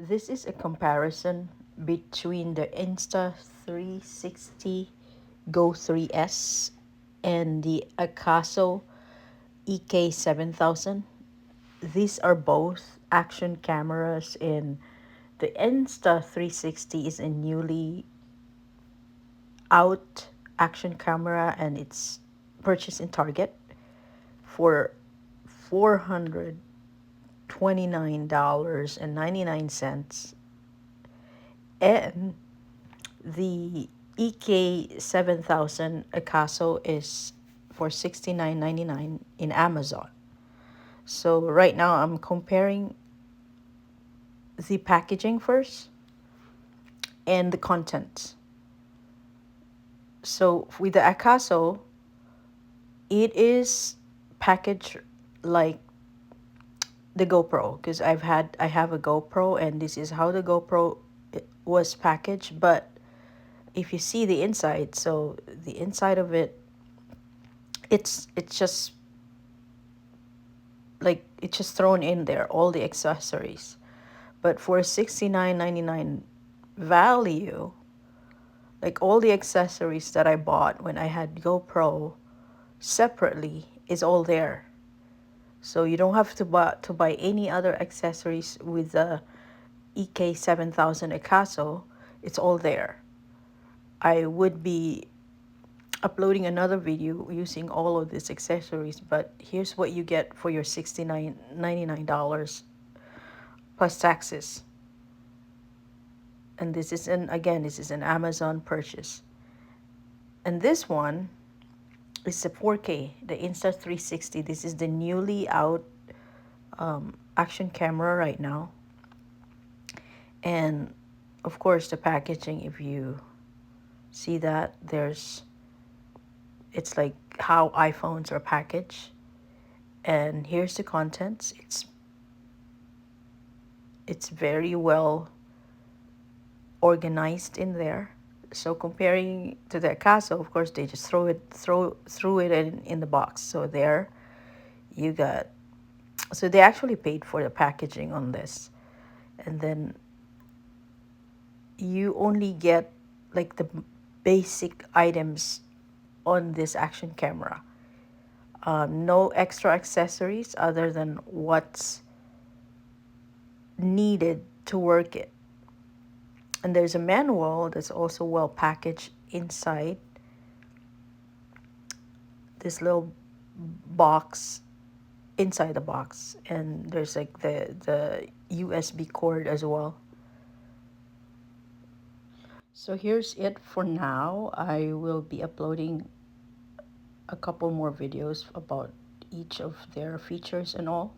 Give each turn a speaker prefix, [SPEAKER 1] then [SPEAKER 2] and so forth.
[SPEAKER 1] This is a comparison between the Insta360 Go 3S and the AKASO EK7000. These are both action cameras, and the Insta360 is a newly out action camera, and it's purchased in Target for $429.99, and the EK7000 AKASO is for $69.99 in Amazon. So right now I'm comparing the packaging first and the content. So with the AKASO, it is packaged like the GoPro, because I have a GoPro, and this is how the GoPro was packaged. But if you see the inside, so the inside of it, it's just like it's just thrown in there, all the accessories. But for $69.99 value, like all the accessories that I bought when I had GoPro separately is all there. So you don't have to buy any other accessories with the EK7000 AKASO. It's all there. I would be uploading another video using all of these accessories, but here's what you get for your $69.99 plus taxes. And this is an Amazon purchase. And this one is a 4K, the Insta360. This is the newly out action camera right now. And of course the packaging, if you see that, it's like how iPhones are packaged. And here's the contents. It's very well organized in there. So comparing to the AKASO, of course, they just threw it in the box. So there you got. So they actually paid for the packaging on this, and then you only get like the basic items on this action camera. No extra accessories other than what's needed to work it. And there's a manual that's also well packaged inside this little box, inside the box. And there's like the USB cord as well. So here's it for now. I will be uploading a couple more videos about each of their features and all.